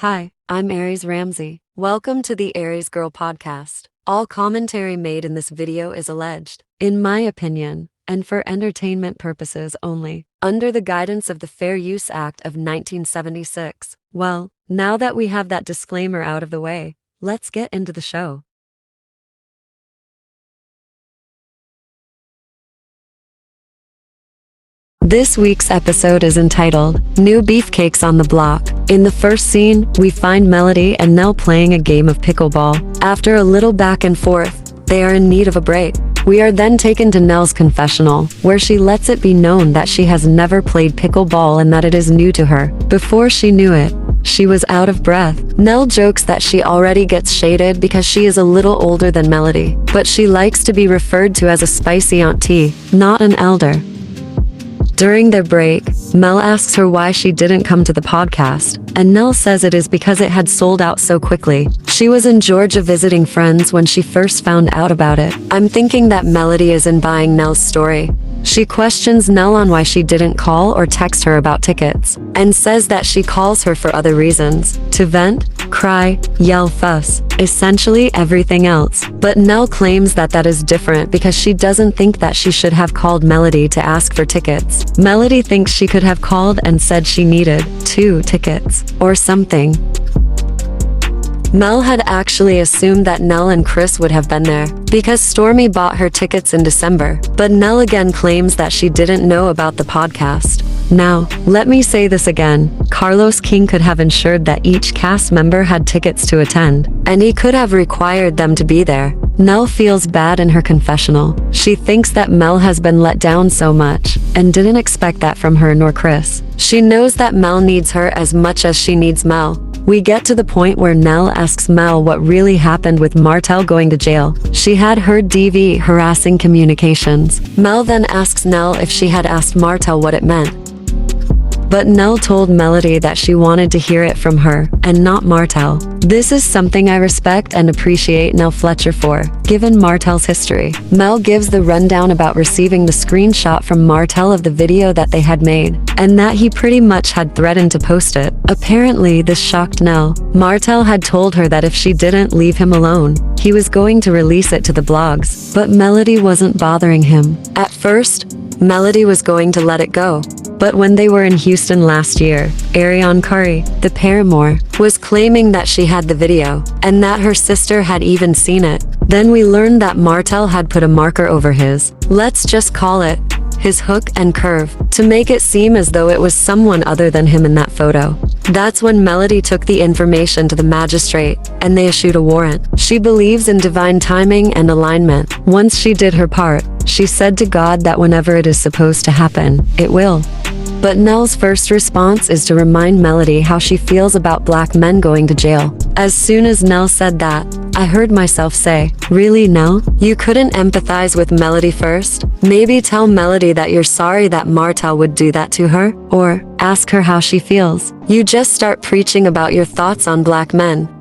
Hi, I'm Aries Ramsey. Welcome to the Aries Girl podcast. All commentary made in this video is alleged, in my opinion, and for entertainment purposes only, under the guidance of the Fair Use Act of 1976. Well, now that we have that disclaimer out of the way, let's get into the show. This week's episode is entitled, New Beefcakes on the Block. In the first scene, we find Melody and Nell playing a game of pickleball. After a little back and forth, they are in need of a break. We are then taken to Nell's confessional, where she lets it be known that she has never played pickleball and that it is new to her. Before she knew it, she was out of breath. Nell jokes that she already gets shaded because she is a little older than Melody, but she likes to be referred to as a spicy auntie, not an elder. During their break, Mel asks her why she didn't come to the podcast, and Nell says it is because it had sold out so quickly. She was in Georgia visiting friends when she first found out about it. I'm thinking that Melody isn't buying Nell's story. She questions Nell on why she didn't call or text her about tickets, and says that she calls her for other reasons, to vent, cry, yell, fuss, essentially everything else. But Nell claims that that is different because she doesn't think that she should have called Melody to ask for tickets. Melody thinks she could have called and said she needed 2 tickets, or something. Mel had actually assumed that Nell and Chris would have been there, because Stormi bought her tickets in December, but Nell again claims that she didn't know about the podcast. Now, let me say this again, Carlos King could have ensured that each cast member had tickets to attend, and he could have required them to be there. Nell feels bad in her confessional. She thinks that Mel has been let down so much, and didn't expect that from her nor Chris. She knows that Mel needs her as much as she needs Mel. We get to the point where Nell asks Mel what really happened with Martell going to jail. She had heard DV harassing communications. Mel then asks Nell if she had asked Martell what it meant. But Nell told Melody that she wanted to hear it from her, and not Martell. This is something I respect and appreciate Nell Fletcher for, given Martell's history. Mel gives the rundown about receiving the screenshot from Martell of the video that they had made, and that he pretty much had threatened to post it. Apparently, this shocked Nell. Martell had told her that if she didn't leave him alone, he was going to release it to the blogs, but Melody wasn't bothering him. At first, Melody was going to let it go. But when they were in Houston last year, Ariane Curry, the paramour, was claiming that she had the video, and that her sister had even seen it. Then we learned that Martell had put a marker over his, let's just call it, his hook and curve, to make it seem as though it was someone other than him in that photo. That's when Melody took the information to the magistrate, and they issued a warrant. She believes in divine timing and alignment. Once she did her part, she said to God that whenever it is supposed to happen, it will. But Nell's first response is to remind Melody how she feels about black men going to jail. As soon as Nell said that, I heard myself say, really, Nell? You couldn't empathize with Melody first? Maybe tell Melody that you're sorry that Martell would do that to her? Or ask her how she feels. You just start preaching about your thoughts on black men.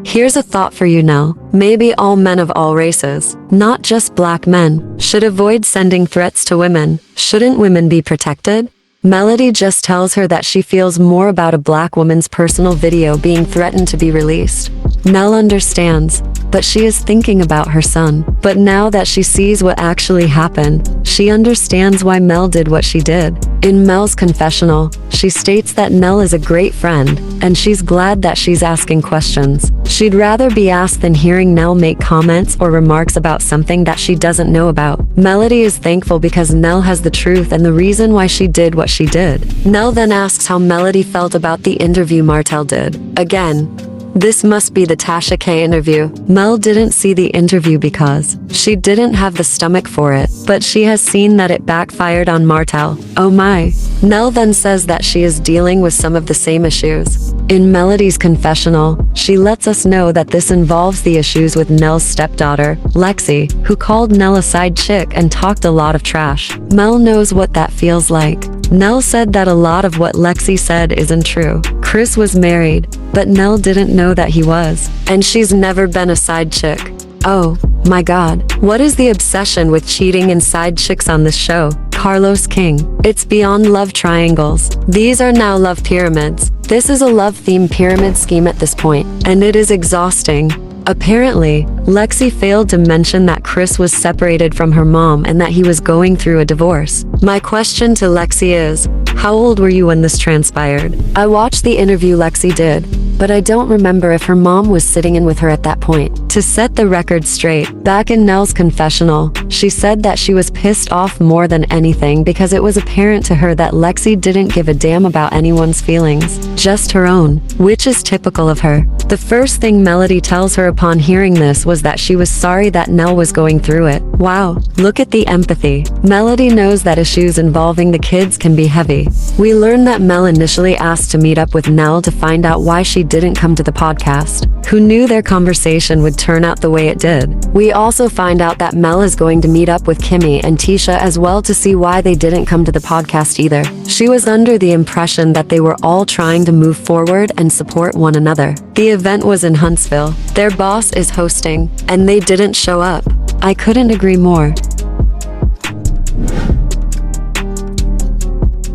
Here's a thought for you, Nell. Maybe all men of all races, not just black men, should avoid sending threats to women. Shouldn't women be protected? Melody just tells her that she feels more about a black woman's personal video being threatened to be released. Nell understands, but she is thinking about her son. But now that she sees what actually happened, she understands why Mel did what she did. In Mel's confessional, she states that Nell is a great friend, and she's glad that she's asking questions. She'd rather be asked than hearing Nell make comments or remarks about something that she doesn't know about. Melody is thankful because Nell has the truth and the reason why she did what she did. Nell then asks how Melody felt about the interview Martell did. Again, this must be the Tasha K interview. Mel didn't see the interview because she didn't have the stomach for it, but she has seen that it backfired on Martell. Oh my. Nell then says that she is dealing with some of the same issues. In Melody's confessional, she lets us know that this involves the issues with Nell's stepdaughter, Lexi, who called Nell a side chick and talked a lot of trash. Mel knows what that feels like. Nell said that a lot of what Lexi said isn't true. Chris was married, but Nell didn't know that he was. And she's never been a side chick. Oh, my God. What is the obsession with cheating and side chicks on this show? Carlos King. It's beyond love triangles. These are now love pyramids. This is a love-themed pyramid scheme at this point, and it is exhausting. Apparently, Lexi failed to mention that Chris was separated from her mom and that he was going through a divorce. My question to Lexi is, how old were you when this transpired? I watched the interview Lexi did, but I don't remember if her mom was sitting in with her at that point. To set the record straight, back in Nell's confessional, she said that she was pissed off more than anything because it was apparent to her that Lexi didn't give a damn about anyone's feelings, just her own, which is typical of her. The first thing Melody tells her upon hearing this was that she was sorry that Nell was going through it. Wow, look at the empathy. Melody knows that issues involving the kids can be heavy. We learn that Mel initially asked to meet up with Nell to find out why she didn't come to the podcast. Who knew their conversation would turn out the way it did? We also find out that Mel is going to meet up with Kimmi and Tisha as well to see why they didn't come to the podcast either. She was under the impression that they were all trying to move forward and support one another. The event was in Huntsville. Their boss is hosting, and they didn't show up. I couldn't agree more.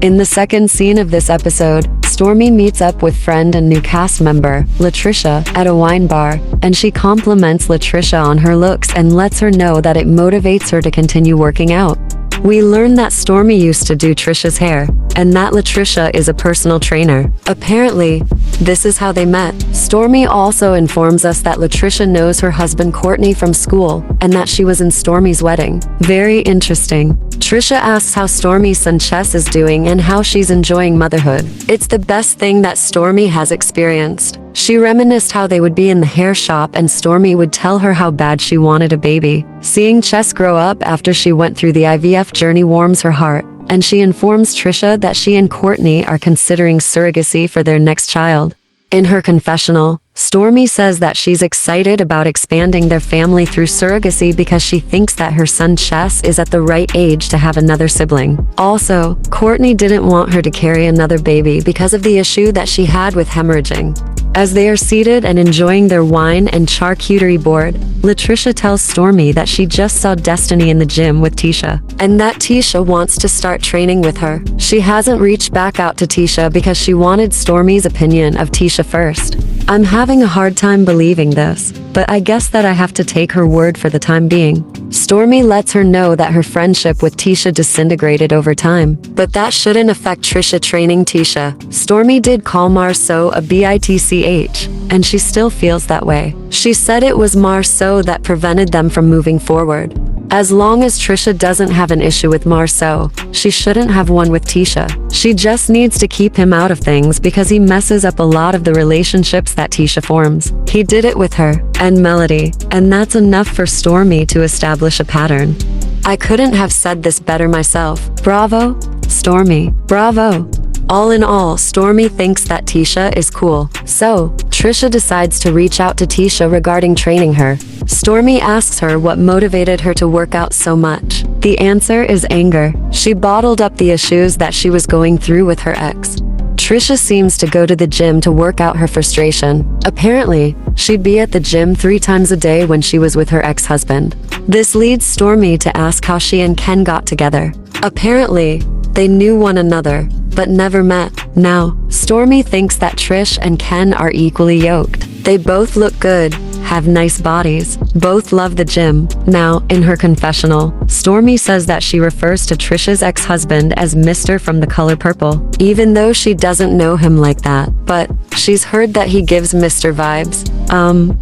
In the second scene of this episode, Stormi meets up with friend and new cast member, Latricia, at a wine bar, and she compliments Latricia on her looks and lets her know that it motivates her to continue working out. We learn that Stormi used to do Trisha's hair, and that Latricia is a personal trainer. Apparently, this is how they met. Stormi also informs us that Latricia knows her husband Courtney from school, and that she was in Stormi's wedding. Very interesting. Trisha asks how Stormi's son Chess is doing and how she's enjoying motherhood. It's the best thing that Stormi has experienced. She reminisced how they would be in the hair shop and Stormi would tell her how bad she wanted a baby. Seeing Chess grow up after she went through the IVF journey warms her heart, and she informs Trisha that she and Courtney are considering surrogacy for their next child. In her confessional, Stormi says that she's excited about expanding their family through surrogacy because she thinks that her son Chess is at the right age to have another sibling. Also, Courtney didn't want her to carry another baby because of the issue that she had with hemorrhaging. As they are seated and enjoying their wine and charcuterie board, Latricia tells Stormi that she just saw Destiny in the gym with Tisha, and that Tisha wants to start training with her. She hasn't reached back out to Tisha because she wanted Stormi's opinion of Tisha first. I'm having a hard time believing this, but I guess that I have to take her word for the time being. Stormi lets her know that her friendship with Tisha disintegrated over time, but that shouldn't affect Trisha training Tisha. Stormi did call Marceau a bitch, and she still feels that way. She said it was Marceau that prevented them from moving forward. As long as Trisha doesn't have an issue with Marceau, she shouldn't have one with Tisha. She just needs to keep him out of things because he messes up a lot of the relationships that Tisha forms. He did it with her and Melody, and that's enough for Stormi to establish a pattern. I couldn't have said this better myself. Bravo, Stormi. Bravo. All in all, Stormi thinks that Tisha is cool. So, Trisha decides to reach out to Tisha regarding training her. Stormi asks her what motivated her to work out so much. The answer is anger. She bottled up the issues that she was going through with her ex. Trisha seems to go to the gym to work out her frustration. Apparently, she'd be at the gym 3 times a day when she was with her ex-husband. This leads Stormi to ask how she and Ken got together. Apparently, they knew one another, but never met. Now, Stormi thinks that Trish and Ken are equally yoked. They both look good, have nice bodies, both love the gym. Now, in her confessional, Stormi says that she refers to Trisha's ex-husband as Mr. from The Color Purple, even though she doesn't know him like that. But she's heard that he gives Mr. vibes.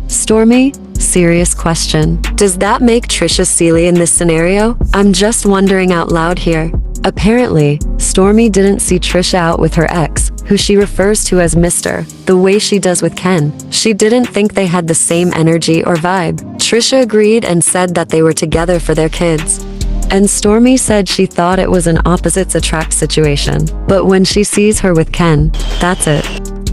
Stormi? Serious question. Does that make Trisha silly in this scenario? I'm just wondering out loud here. Apparently, Stormi didn't see Trisha out with her ex, who she refers to as Mr., the way she does with Ken. She didn't think they had the same energy or vibe. Trisha agreed and said that they were together for their kids. And Stormi said she thought it was an opposites attract situation. But when she sees her with Ken, that's it.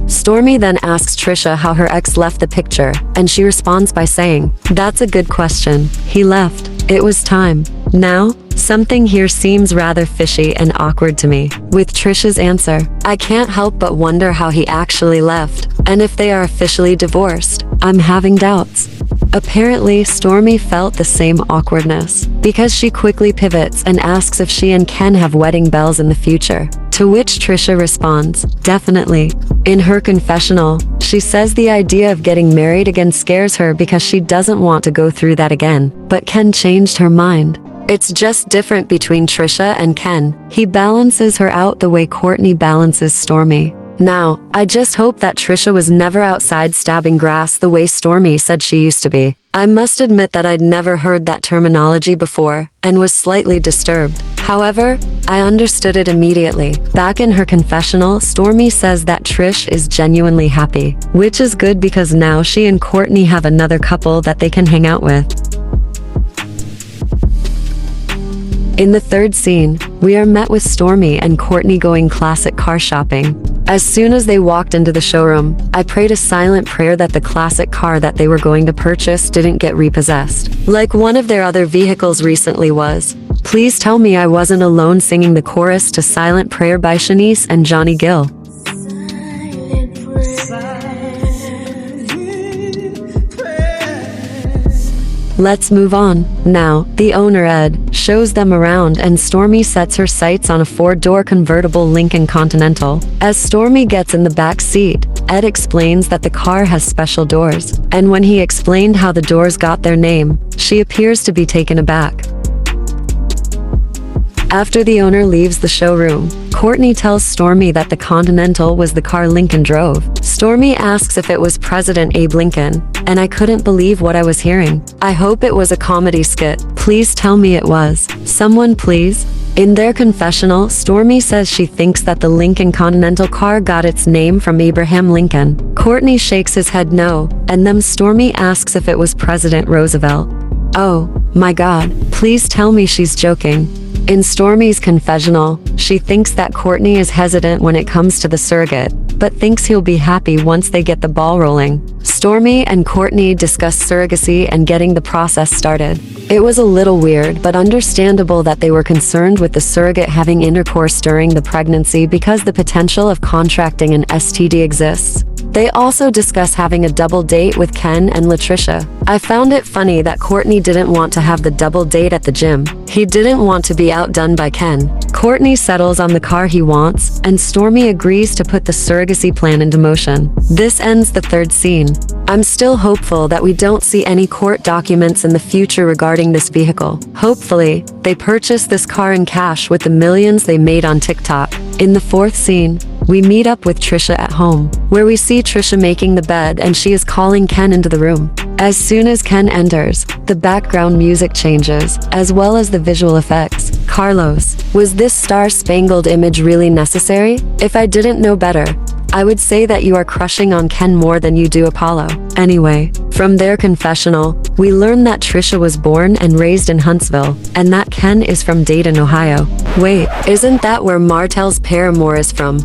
Stormi then asks Trisha how her ex left the picture, and she responds by saying, "That's a good question. He left. It was time." Now, something here seems rather fishy and awkward to me. With Trisha's answer, I can't help but wonder how he actually left, and if they are officially divorced. I'm having doubts. Apparently, Stormi felt the same awkwardness, because she quickly pivots and asks if she and Ken have wedding bells in the future. To which Trisha responds, "Definitely." In her confessional, she says the idea of getting married again scares her because she doesn't want to go through that again, but Ken changed her mind. It's just different between Trisha and Ken. He balances her out the way Courtney balances Stormi. Now, I just hope that Trisha was never outside stabbing grass the way Stormi said she used to be. I must admit that I'd never heard that terminology before, and was slightly disturbed. However, I understood it immediately. Back in her confessional, Stormi says that Trish is genuinely happy, which is good because now she and Courtney have another couple that they can hang out with. In the third scene, we are met with Stormi and Courtney going classic car shopping. As soon as they walked into the showroom, I prayed a silent prayer that the classic car that they were going to purchase didn't get repossessed, like one of their other vehicles recently was. Please tell me I wasn't alone singing the chorus to Silent Prayer by Shanice and Johnny Gill. Let's move on. Now, the owner Ed shows them around and Stormi sets her sights on a 4-door convertible Lincoln Continental. As Stormi gets in the back seat, Ed explains that the car has special doors, and when he explained how the doors got their name, she appears to be taken aback. After the owner leaves the showroom, Courtney tells Stormi that the Continental was the car Lincoln drove. Stormi asks if it was President Abe Lincoln, and I couldn't believe what I was hearing. I hope it was a comedy skit. Please tell me it was. Someone please. In their confessional, Stormi says she thinks that the Lincoln Continental car got its name from Abraham Lincoln. Courtney shakes his head no, and then Stormi asks if it was President Roosevelt. Oh, my God, please tell me she's joking. In Stormi's confessional, she thinks that Courtney is hesitant when it comes to the surrogate, but thinks he'll be happy once they get the ball rolling. Stormi and Courtney discuss surrogacy and getting the process started. It was a little weird but understandable that they were concerned with the surrogate having intercourse during the pregnancy because the potential of contracting an STD exists. They also discuss having a double date with Ken and Latricia. I found it funny that Courtney didn't want to have the double date at the gym. He didn't want to be outdone by Ken. Courtney settles on the car he wants, and Stormi agrees to put the surrogacy plan into motion. This ends the third scene. I'm still hopeful that we don't see any court documents in the future regarding this vehicle. Hopefully, they purchase this car in cash with the millions they made on TikTok. In the fourth scene, we meet up with Trisha at home, where we see Trisha making the bed and she is calling Ken into the room. As soon as Ken enters, the background music changes, as well as the visual effects. Carlos, was this star-spangled image really necessary? If I didn't know better, I would say that you are crushing on Ken more than you do Apollo. Anyway, from their confessional, we learn that Trisha was born and raised in Huntsville, and that Ken is from Dayton, Ohio. Wait, isn't that where Martell's paramour is from?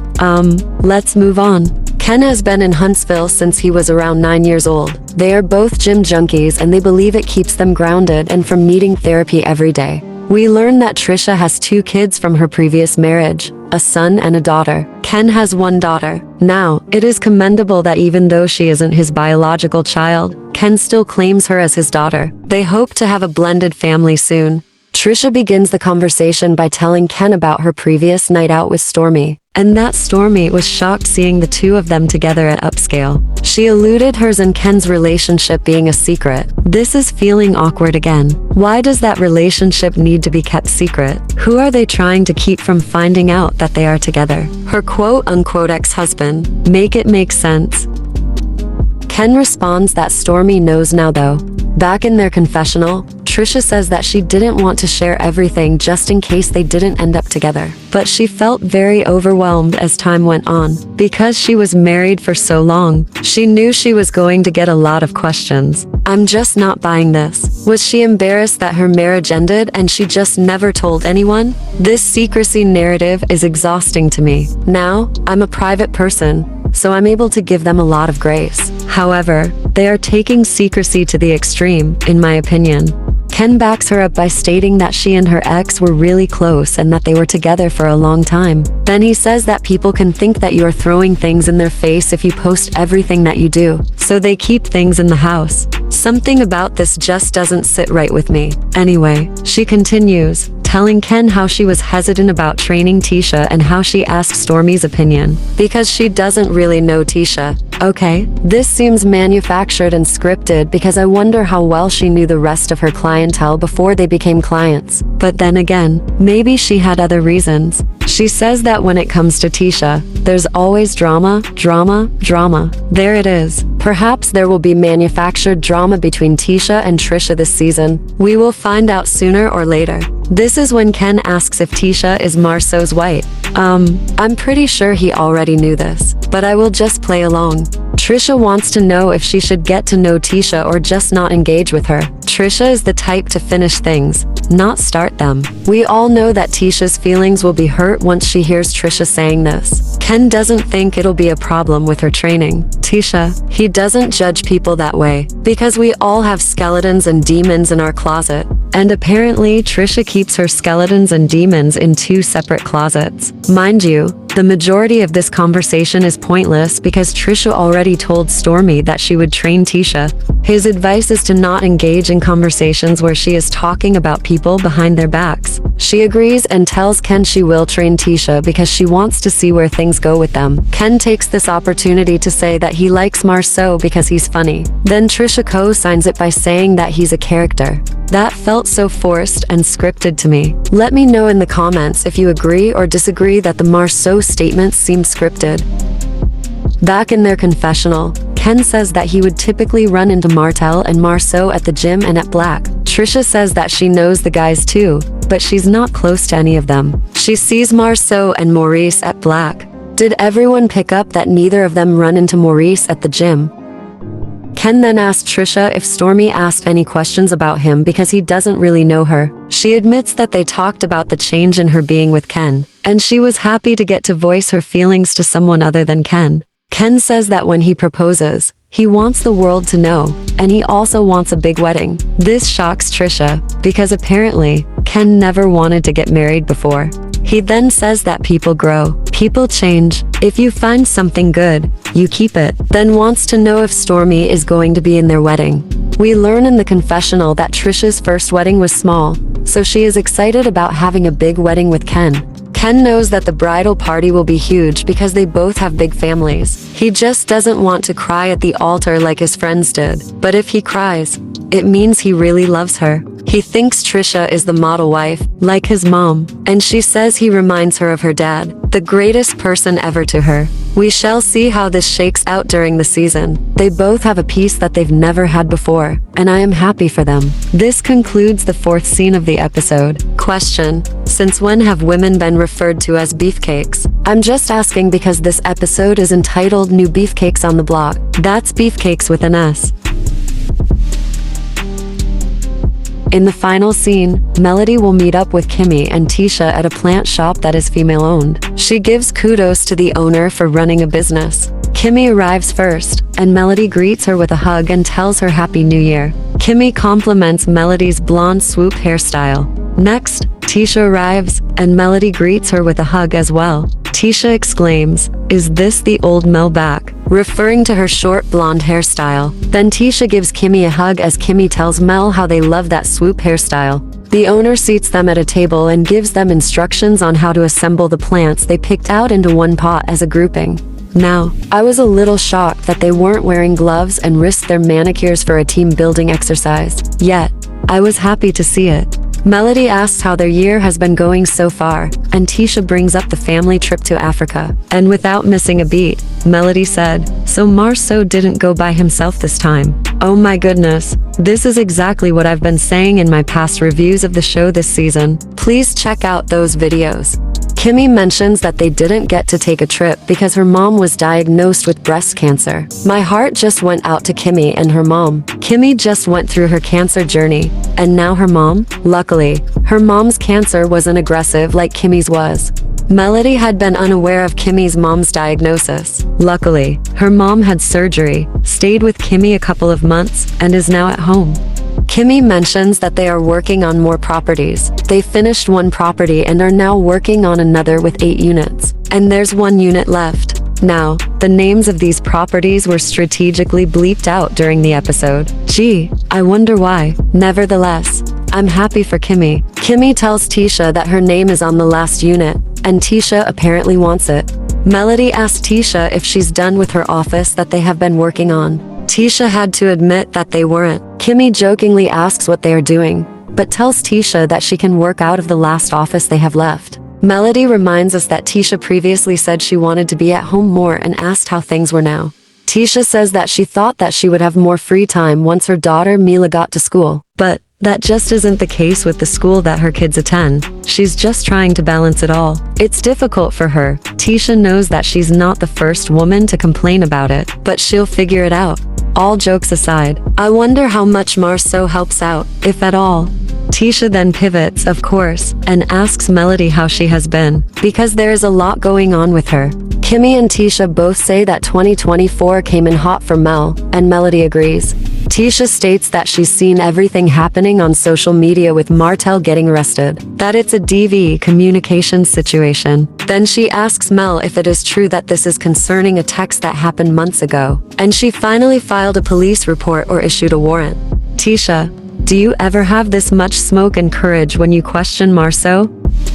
Let's move on. Ken has been in Huntsville since he was around 9 years old. They are both gym junkies and they believe it keeps them grounded and from needing therapy every day. We learn that Trisha has 2 kids from her previous marriage, a son and a daughter. Ken has 1 daughter. Now, it is commendable that even though she isn't his biological child, Ken still claims her as his daughter. They hope to have a blended family soon. Trisha begins the conversation by telling Ken about her previous night out with Stormi, and that Stormi was shocked seeing the 2 of them together at Upscale. She alluded hers and Ken's relationship being a secret. This is feeling awkward again. Why does that relationship need to be kept secret? Who are they trying to keep from finding out that they are together? Her quote-unquote ex-husband. Make it make sense. Ken responds that Stormi knows now though. Back in their confessional, Trisha says that she didn't want to share everything just in case they didn't end up together. But she felt very overwhelmed as time went on. Because she was married for so long, she knew she was going to get a lot of questions. I'm just not buying this. Was she embarrassed that her marriage ended and she just never told anyone? This secrecy narrative is exhausting to me. Now, I'm a private person, so I'm able to give them a lot of grace. However, they are taking secrecy to the extreme, in my opinion. Ken backs her up by stating that she and her ex were really close and that they were together for a long time. Then he says that people can think that you are throwing things in their face if you post everything that you do, so they keep things in the house. Something about this just doesn't sit right with me. Anyway, she continues, telling Ken how she was hesitant about training Tisha and how she asked Stormi's opinion, because she doesn't really know Tisha. Okay, this seems manufactured and scripted because I wonder how well she knew the rest of her clientele before they became clients. But then again, maybe she had other reasons. She says that when it comes to Tisha, there's always drama, drama, drama. There it is. Perhaps there will be manufactured drama between Tisha and Trisha this season. We will find out sooner or later. This is when Ken asks if Tisha is Marceau's wife. I'm pretty sure he already knew this, but I will just play along. Trisha wants to know if she should get to know Tisha or just not engage with her. Trisha is the type to finish things, not start them. We all know that Tisha's feelings will be hurt once she hears Trisha saying this. Ken doesn't think it'll be a problem with her training Tisha. He doesn't judge people that way, because we all have skeletons and demons in our closet. And apparently Trisha keeps her skeletons and demons in 2 separate closets. Mind you, the majority of this conversation is pointless because Trisha already told Stormi that she would train Tisha. His advice is to not engage in conversations where she is talking about people behind their backs. She agrees and tells Ken she will train Tisha because she wants to see where things go with them. Ken takes this opportunity to say that he likes Marceau because he's funny. Then Trisha co-signs it by saying that he's a character. That felt so forced and scripted to me. Let me know in the comments if you agree or disagree that the Marceau statements seem scripted. Back in their confessional, Ken says that he would typically run into Martell and Marceau at the gym and at Black. Trisha says that she knows the guys too, but she's not close to any of them. She sees Marceau and Maurice at Black. Did everyone pick up that neither of them run into Maurice at the gym? Ken then asked Trisha if Stormi asked any questions about him because he doesn't really know her. She admits that they talked about the change in her being with Ken, and she was happy to get to voice her feelings to someone other than Ken. Ken says that when he proposes, he wants the world to know, and he also wants a big wedding. This shocks Trisha, because apparently, Ken never wanted to get married before. He then says that people grow, people change. If you find something good, you keep it. Then wants to know if Stormi is going to be in their wedding. We learn in the confessional that Trisha's first wedding was small, so she is excited about having a big wedding with Ken. Ken knows that the bridal party will be huge because they both have big families. He just doesn't want to cry at the altar like his friends did. But if he cries, it means he really loves her. He thinks Trisha is the model wife, like his mom, and she says he reminds her of her dad, the greatest person ever to her. We shall see how this shakes out during the season. They both have a piece that they've never had before, and I am happy for them. This concludes the 4th scene of the episode. Question: since when have women been referred to as beefcakes? I'm just asking because this episode is entitled New Beefcakes on the Block. That's Beefcakes with an S. In the final scene, Melody will meet up with Kimmi and Tisha at a plant shop that is female-owned. She gives kudos to the owner for running a business. Kimmi arrives first, and Melody greets her with a hug and tells her Happy New Year. Kimmi compliments Melody's blonde swoop hairstyle. Next, Tisha arrives, and Melody greets her with a hug as well. Tisha exclaims, "Is this the old Mel back?" referring to her short blonde hairstyle. Then Tisha gives Kimmi a hug as Kimmi tells Mel how they love that swoop hairstyle. The owner seats them at a table and gives them instructions on how to assemble the plants they picked out into one pot as a grouping. Now, I was a little shocked that they weren't wearing gloves and risked their manicures for a team building exercise. Yet, I was happy to see it. Melody asks how their year has been going so far, and Tisha brings up the family trip to Africa. And without missing a beat, Melody said, "So Marceau didn't go by himself this time." Oh my goodness, this is exactly what I've been saying in my past reviews of the show this season. Please check out those videos. Kimmi mentions that they didn't get to take a trip because her mom was diagnosed with breast cancer. My heart just went out to Kimmi and her mom. Kimmi just went through her cancer journey, and now her mom? Luckily, her mom's cancer wasn't aggressive like Kimmy's was. Melody had been unaware of Kimmy's mom's diagnosis. Luckily, her mom had surgery, stayed with Kimmi a couple of months, and is now at home. Kimmi mentions that they are working on more properties. They finished one property and are now working on another with 8 units. And there's 1 unit left. Now, the names of these properties were strategically bleeped out during the episode. Gee, I wonder why. Nevertheless, I'm happy for Kimmi. Kimmi tells Tisha that her name is on the last unit, and Tisha apparently wants it. Melody asks Tisha if she's done with her office that they have been working on. Tisha had to admit that they weren't. Kimmi jokingly asks what they are doing, but tells Tisha that she can work out of the last office they have left. Melody reminds us that Tisha previously said she wanted to be at home more and asked how things were now. Tisha says that she thought that she would have more free time once her daughter Mila got to school, but that just isn't the case with the school that her kids attend. She's just trying to balance it all. It's difficult for her. Tisha knows that she's not the first woman to complain about it, but she'll figure it out. All jokes aside, I wonder how much Marceau helps out, if at all. Tisha then pivots, of course, and asks Melody how she has been, because there is a lot going on with her. Kimmi and Tisha both say that 2024 came in hot for Mel, and Melody agrees. Tisha states that she's seen everything happening on social media with Martell getting arrested, that it's a DV communications situation. Then she asks Mel if it is true that this is concerning a text that happened months ago, and she finally filed a police report or issued a warrant. Tisha, do you ever have this much smoke and courage when you question Marceau?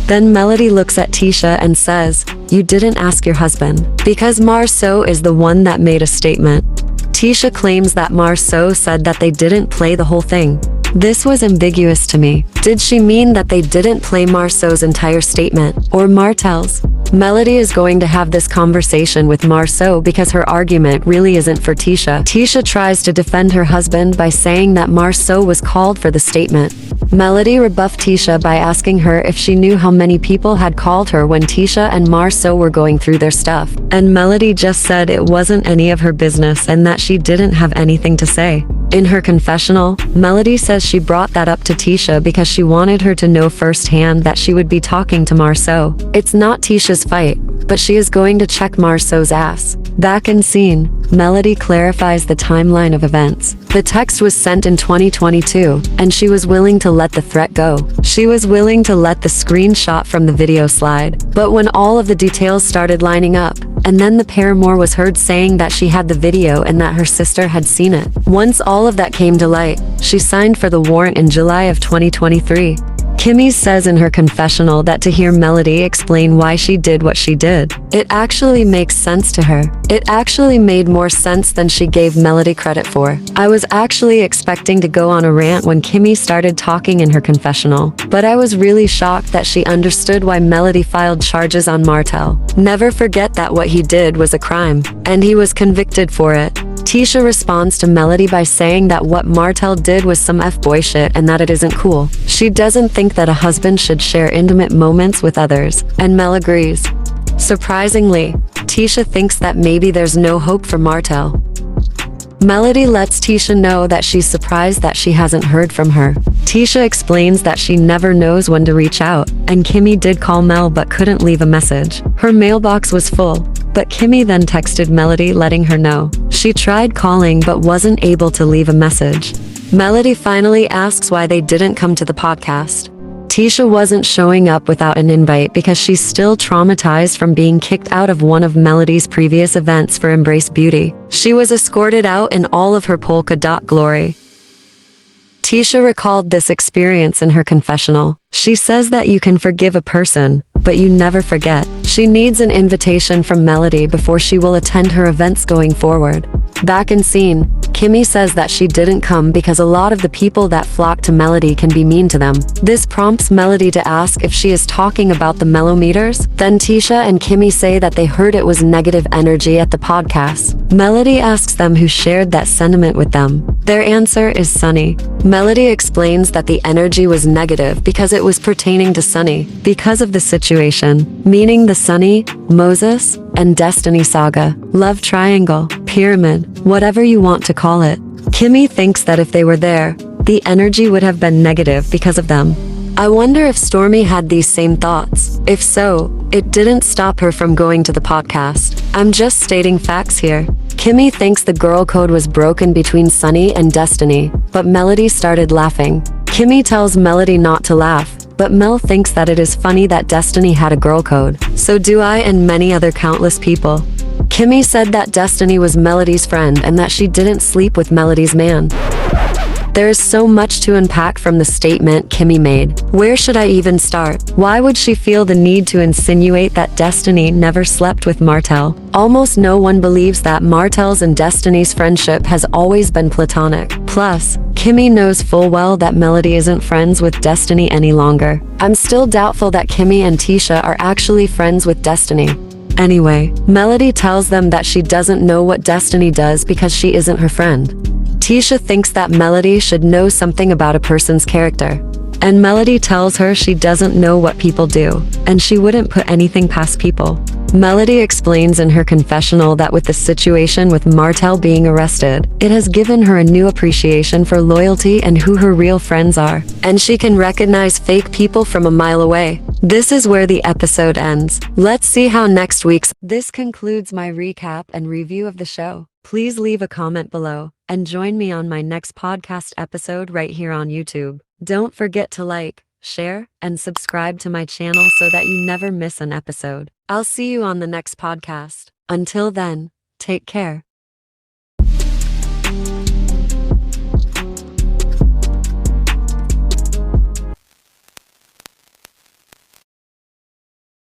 Then Melody looks at Tisha and says, you didn't ask your husband, because Marceau is the one that made a statement. Tisha claims that Marceau said that they didn't play the whole thing. This was ambiguous to me. Did she mean that they didn't play Marceau's entire statement, or Martell's? Melody is going to have this conversation with Marceau because her argument really isn't for Tisha. Tisha tries to defend her husband by saying that Marceau was called for the statement. Melody rebuffed Tisha by asking her if she knew how many people had called her when Tisha and Marceau were going through their stuff. And Melody just said it wasn't any of her business and that she didn't have anything to say. In her confessional, Melody says she brought that up to Tisha because she wanted her to know firsthand that she would be talking to Marceau. It's not Tisha's fight, but she is going to check Marceau's ass. Back in scene, Melody clarifies the timeline of events. The text was sent in 2022, and she was willing to let the threat go. She was willing to let the screenshot from the video slide. But when all of the details started lining up, and then the paramour was heard saying that she had the video and that her sister had seen it. Once all of that came to light, she signed for the warrant in July of 2023. Kimmi says in her confessional that to hear Melody explain why she did what she did, it actually makes sense to her. It actually made more sense than she gave Melody credit for. I was actually expecting to go on a rant when Kimmi started talking in her confessional, but I was really shocked that she understood why Melody filed charges on Martell. Never forget that what he did was a crime, and he was convicted for it. Tisha responds to Melody by saying that what Martell did was some F-boy shit and that it isn't cool. She doesn't think that a husband should share intimate moments with others, and Mel agrees. Surprisingly, Tisha thinks that maybe there's no hope for Martell. Melody lets Tisha know that she's surprised that she hasn't heard from her. Tisha explains that she never knows when to reach out, and Kimmi did call Mel but couldn't leave a message. Her mailbox was full, but Kimmi then texted Melody letting her know. She tried calling but wasn't able to leave a message. Melody finally asks why they didn't come to the podcast. Tisha wasn't showing up without an invite because she's still traumatized from being kicked out of one of Melody's previous events for Embrace Beauty. She was escorted out in all of her polka dot glory. Tisha recalled this experience in her confessional. She says that you can forgive a person, but you never forget. She needs an invitation from Melody before she will attend her events going forward. Back in scene, Kimmi says that she didn't come because a lot of the people that flock to Melody can be mean to them. This prompts Melody to ask if she is talking about the mellometers. Then Tisha and Kimmi say that they heard it was negative energy at the podcast. Melody asks them who shared that sentiment with them. Their answer is Sunny. Melody explains that the energy was negative because it was pertaining to Sunny, because of the situation, meaning the Sunny, Moses, and Destiny saga, love triangle, pyramid, whatever you want to call it. Kimmi thinks that if they were there, the energy would have been negative because of them. I wonder if Stormi had these same thoughts. If so, it didn't stop her from going to the podcast. I'm just stating facts here. Kimmi thinks the girl code was broken between Sunny and Destiny, but Melody started laughing. Kimmi tells Melody not to laugh, but Mel thinks that it is funny that Destiny had a girl code. So do I and many other countless people. Kimmi said that Destiny was Melody's friend and that she didn't sleep with Melody's man. There is so much to unpack from the statement Kimmi made. Where should I even start? Why would she feel the need to insinuate that Destiny never slept with Martell? Almost no one believes that Martell's and Destiny's friendship has always been platonic. Plus, Kimmi knows full well that Melody isn't friends with Destiny any longer. I'm still doubtful that Kimmi and Tisha are actually friends with Destiny. Anyway, Melody tells them that she doesn't know what Destiny does because she isn't her friend. Tisha thinks that Melody should know something about a person's character. And Melody tells her she doesn't know what people do, and she wouldn't put anything past people. Melody explains in her confessional that with the situation with Martell being arrested, it has given her a new appreciation for loyalty and who her real friends are, and she can recognize fake people from a mile away. This is where the episode ends. Let's see how next week's. This concludes my recap and review of the show. Please leave a comment below and join me on my next podcast episode right here on YouTube. Don't forget to like, share, and subscribe to my channel so that you never miss an episode. I'll see you on the next podcast. Until then, take care.